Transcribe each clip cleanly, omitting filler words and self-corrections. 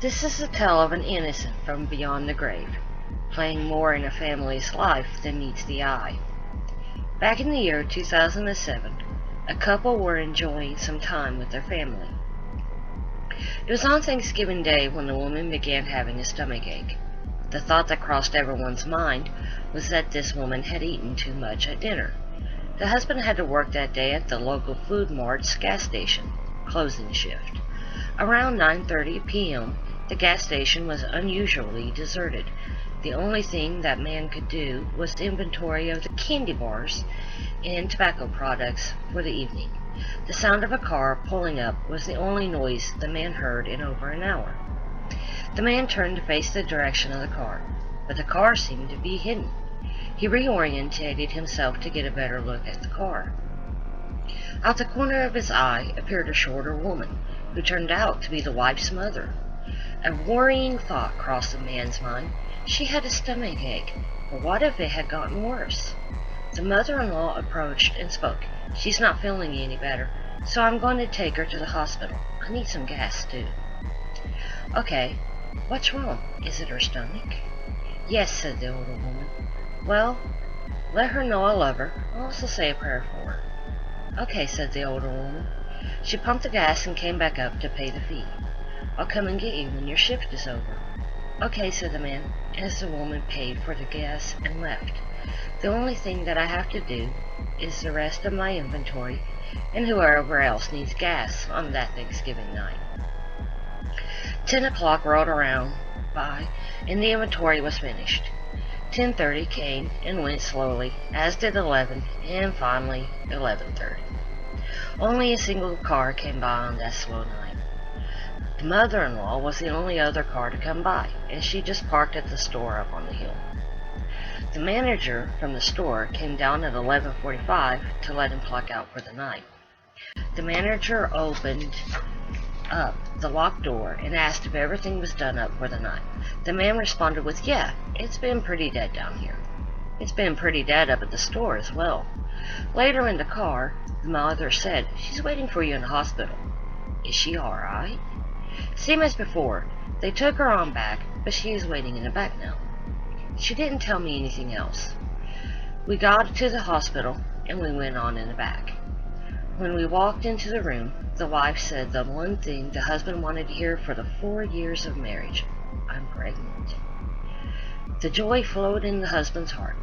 This is the tale of an innocent from beyond the grave, playing more in a family's life than meets the eye. Back in the year 2007, a couple were enjoying some time with their family. It was on Thanksgiving Day when the woman began having a stomach ache. The thought that crossed everyone's mind was that this woman had eaten too much at dinner. The husband had to work that day at the local Food Mart's gas station, closing shift. Around 9:30 p.m., the gas station was unusually deserted. The only thing that man could do was the inventory of the candy bars and tobacco products for the evening. The sound of a car pulling up was the only noise the man heard in over an hour. The man turned to face the direction of the car, but the car seemed to be hidden. He reorientated himself to get a better look at the car. Out the corner of his eye appeared a shorter woman, who turned out to be the wife's mother. A worrying thought crossed the man's mind. She had a stomach ache, but what if it had gotten worse? The mother-in-law approached and spoke. "She's not feeling any better, so I'm going to take her to the hospital. I need some gas, too." "Okay, what's wrong? Is it her stomach?" "Yes," said the older woman. "Well, let her know I love her. I'll also say a prayer for her." "Okay," said the older woman. She pumped the gas and came back up to pay the fee. "I'll come and get you when your shift is over." "Okay," said the man, as the woman paid for the gas and left. "The only thing that I have to do is the rest of my inventory and whoever else needs gas on that Thanksgiving night." 10 o'clock rolled around by, and the inventory was finished. 10:30 came and went slowly, as did 11, and finally 11:30. Only a single car came by on that slow night. The mother-in-law was the only other car to come by, and she just parked at the store up on the hill. The manager from the store came down at 11:45 to let him clock out for the night. The manager opened up the locked door and asked if everything was done up for the night. The man responded with, "Yeah, it's been pretty dead down here. It's been pretty dead up at the store as well." Later in the car, the mother said, "She's waiting for you in the hospital." "Is she all right?" "Same as before. They took her on back, but she is waiting in the back now. She didn't tell me anything else." We got to the hospital, and we went on in the back. When we walked into the room, the wife said the one thing the husband wanted to hear for the 4 years of marriage: "I'm pregnant." The joy flowed in the husband's heart.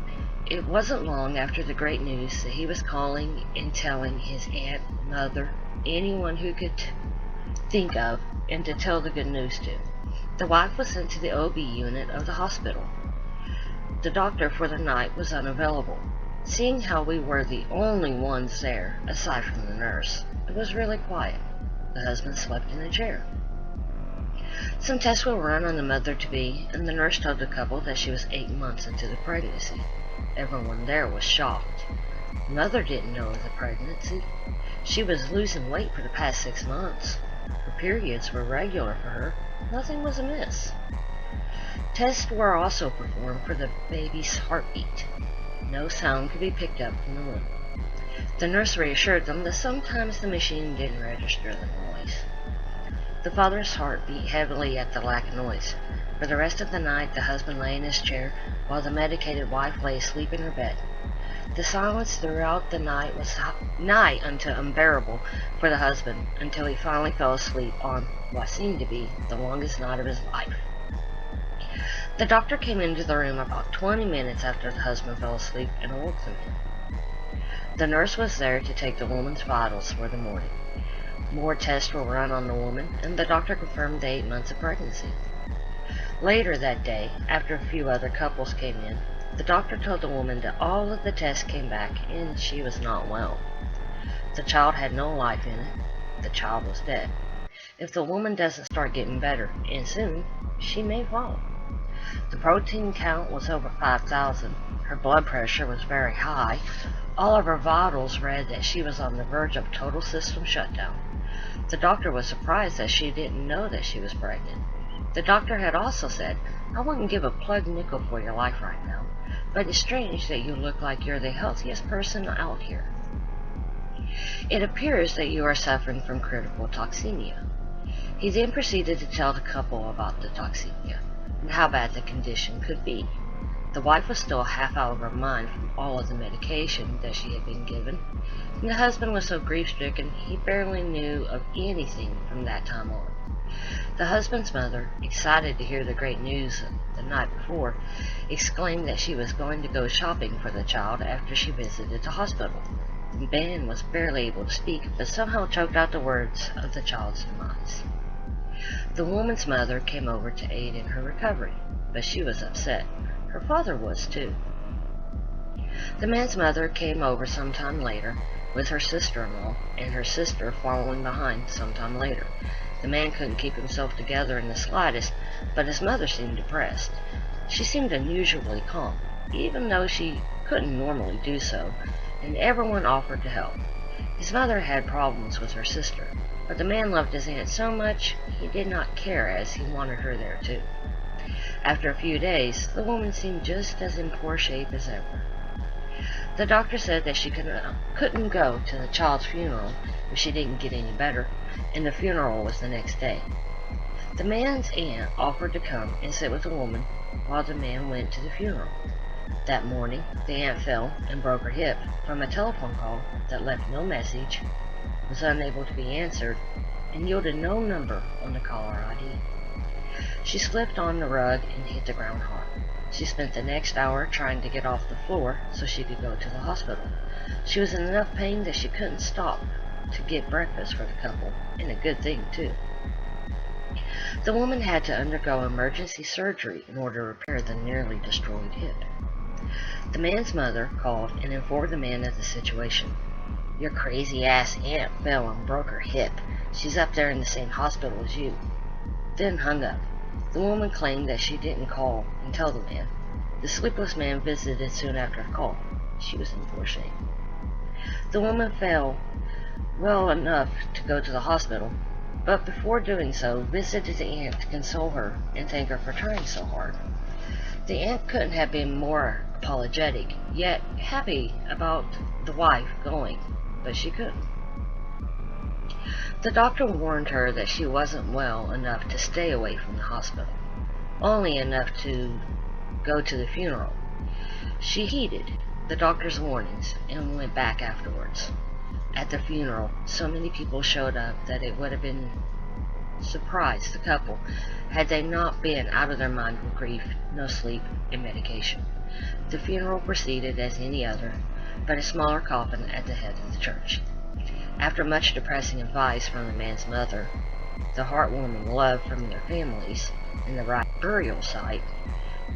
It wasn't long after the great news that he was calling and telling his aunt, mother, anyone who could think of, and to tell the good news to. The wife was sent to the OB unit of the hospital. The doctor for the night was unavailable. Seeing how we were the only ones there, aside from the nurse, it was really quiet. The husband slept in a chair. Some tests were run on the mother-to-be, and the nurse told the couple that she was 8 months into the pregnancy. Everyone there was shocked. Mother didn't know of the pregnancy. She was losing weight for the past 6 months. Her periods were regular for her. Nothing was amiss. Tests were also performed for the baby's heartbeat. No sound could be picked up from the room. The nurse reassured them that sometimes the machine didn't register the noise. The father's heart beat heavily at the lack of noise. For the rest of the night, the husband lay in his chair, while the medicated wife lay asleep in her bed. The silence throughout the night was nigh unto unbearable for the husband, until he finally fell asleep on what seemed to be the longest night of his life. The doctor came into the room about 20 minutes after the husband fell asleep and awoke him. The nurse was there to take the woman's vitals for the morning. More tests were run on the woman, and the doctor confirmed the 8 months of pregnancy. Later that day, after a few other couples came in, the doctor told the woman that all of the tests came back and she was not well. The child had no life in it. The child was dead. If the woman doesn't start getting better, and soon, she may fall. The protein count was over 5,000. Her blood pressure was very high. All of her vitals read that she was on the verge of total system shutdown. The doctor was surprised that she didn't know that she was pregnant. The doctor had also said, "I wouldn't give a plug nickel for your life right now, but it's strange that you look like you're the healthiest person out here. It appears that you are suffering from critical toxemia. He then proceeded to tell the couple about the toxemia and how bad the condition could be. The wife was still half out of her mind from all of the medication that she had been given, and the husband was so grief-stricken he barely knew of anything from that time on. The husband's mother, excited to hear the great news the night before, exclaimed that she was going to go shopping for the child after she visited the hospital. The man was barely able to speak, but somehow choked out the words of the child's demise. The woman's mother came over to aid in her recovery, but she was upset. Her father was too. The man's mother came over sometime later with her sister-in-law, and her sister following behind sometime later. The man couldn't keep himself together in the slightest, but his mother seemed depressed. She seemed unusually calm, even though she couldn't normally do so, and everyone offered to help. His mother had problems with her sister, but the man loved his aunt so much he did not care, as he wanted her there too. After a few days, the woman seemed just as in poor shape as ever. The doctor said that she couldn't go to the child's funeral if she didn't get any better, and the funeral was the next day. The man's aunt offered to come and sit with the woman while the man went to the funeral. That morning, the aunt fell and broke her hip from a telephone call that left no message, was unable to be answered, and yielded no number on the caller ID. She slipped on the rug and hit the ground hard. She spent the next hour trying to get off the floor so she could go to the hospital. She was in enough pain that she couldn't stop to get breakfast for the couple, and a good thing too. The woman had to undergo emergency surgery in order to repair the nearly destroyed hip. The man's mother called and informed the man of the situation. "Your crazy-ass aunt fell and broke her hip. She's up there in the same hospital as you." Then hung up. The woman claimed that she didn't call and tell the man. The sleepless man visited soon after the call. She was in poor shape. The woman fell well enough to go to the hospital, but before doing so, visited the aunt to console her and thank her for trying so hard. The aunt couldn't have been more apologetic, yet happy about the wife going, but she couldn't. The doctor warned her that she wasn't well enough to stay away from the hospital, only enough to go to the funeral. She heeded the doctor's warnings and went back afterwards. At the funeral, so many people showed up that it would have been surprised the couple had they not been out of their mind with grief, no sleep, and medication. The funeral proceeded as any other, but a smaller coffin at the head of the church. After much depressing advice from the man's mother, the heartwarming love from their families, and the right burial site,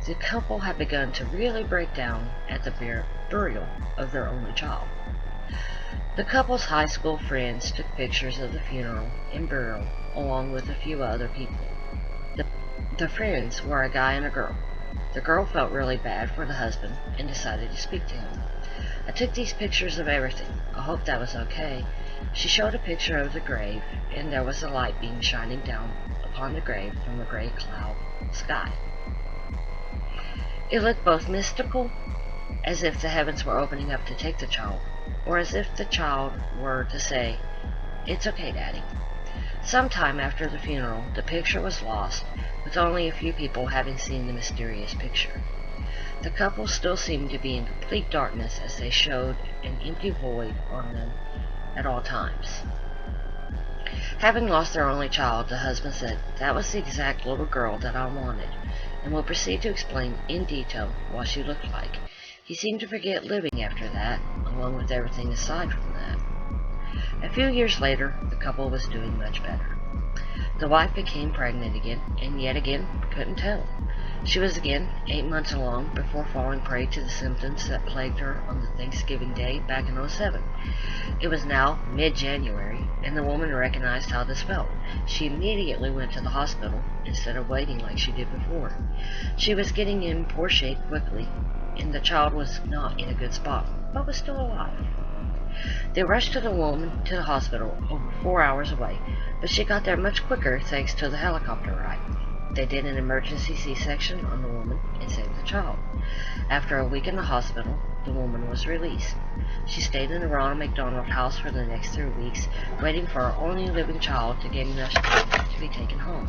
the couple had begun to really break down at the burial of their only child. The couple's high school friends took pictures of the funeral and burial along with a few other people. The friends were a guy and a girl. The girl felt really bad for the husband and decided to speak to him. "I took these pictures of everything. I hope that was okay." She showed a picture of the grave, and there was a light beam shining down upon the grave from a gray cloud sky. It looked both mystical, as if the heavens were opening up to take the child, or as if the child were to say, "It's okay, Daddy." Sometime after the funeral, the picture was lost, with only a few people having seen the mysterious picture. The couple still seemed to be in complete darkness as they showed an empty void on them at all times. Having lost their only child, the husband said, "That was the exact little girl that I wanted," and will proceed to explain in detail what she looked like. He seemed to forget living after that, along with everything aside from that. A few years later, the couple was doing much better. The wife became pregnant again, and yet again couldn't tell. She was again 8 months along before falling prey to the symptoms that plagued her on the Thanksgiving Day back in 2007. It was now mid-January, and the woman recognized how this felt. She immediately went to the hospital instead of waiting like she did before. She was getting in poor shape quickly, and the child was not in a good spot, but was still alive. They rushed the woman to the hospital over 4 hours away, but she got there much quicker thanks to the helicopter ride. They did an emergency C-section on the woman and saved the child. After a week in the hospital, the woman was released. She stayed in the Ronald McDonald House for the next 3 weeks, waiting for her only living child to gain enough strength to be taken home.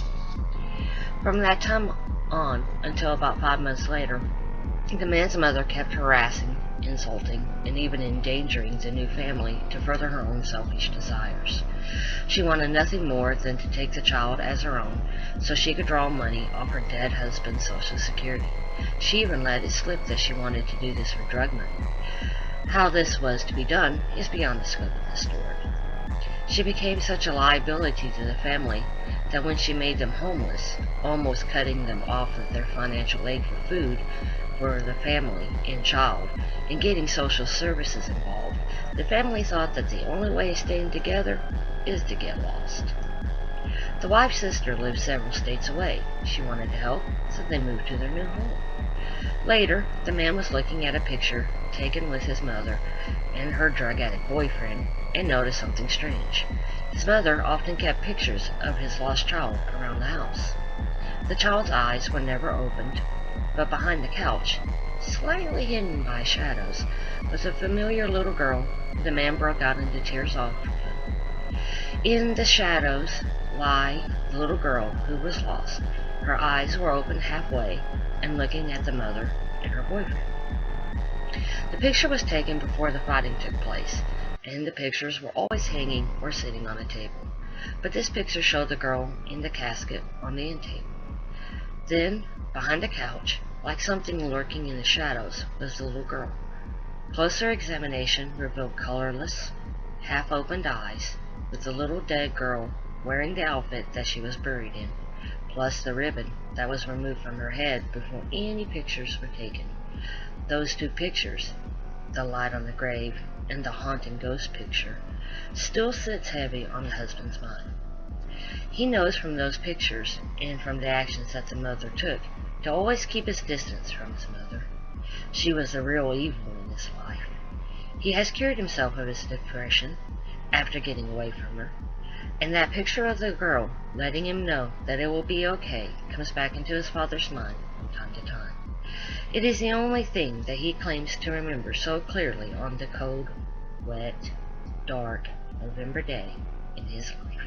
From that time on until about 5 months later, the man's mother kept harassing, insulting, and even endangering the new family to further her own selfish desires. She wanted nothing more than to take the child as her own so she could draw money off her dead husband's Social Security. She even let it slip that she wanted to do this for drug money. How this was to be done is beyond the scope of the story. She became such a liability to the family that when she made them homeless, almost cutting them off of their financial aid for food for the family and child, and getting social services involved, the family thought that the only way of staying together is to get lost. The wife's sister lived several states away. She wanted to help, so they moved to their new home. Later, the man was looking at a picture taken with his mother and her drug-addict boyfriend and noticed something strange. His mother often kept pictures of his lost child around the house. The child's eyes were never opened, but behind the couch, slightly hidden by shadows, was a familiar little girl. The man broke out into tears often. In the shadows lay the little girl who was lost. Her eyes were open halfway and looking at the mother and her boyfriend. The picture was taken before the fighting took place, and the pictures were always hanging or sitting on a table. But this picture showed the girl in the casket on the end table. Then, behind the couch, like something lurking in the shadows, was the little girl. Closer examination revealed colorless, half-opened eyes, with the little dead girl wearing the outfit that she was buried in, plus the ribbon that was removed from her head before any pictures were taken. Those two pictures, the light on the grave and the haunting ghost picture, still sits heavy on the husband's mind. He knows from those pictures and from the actions that the mother took to always keep his distance from his mother. She was the real evil in his life. He has cured himself of his depression after getting away from her, and that picture of the girl letting him know that it will be okay comes back into his father's mind from time to time. It is the only thing that he claims to remember so clearly on the cold, wet, dark November day in his life.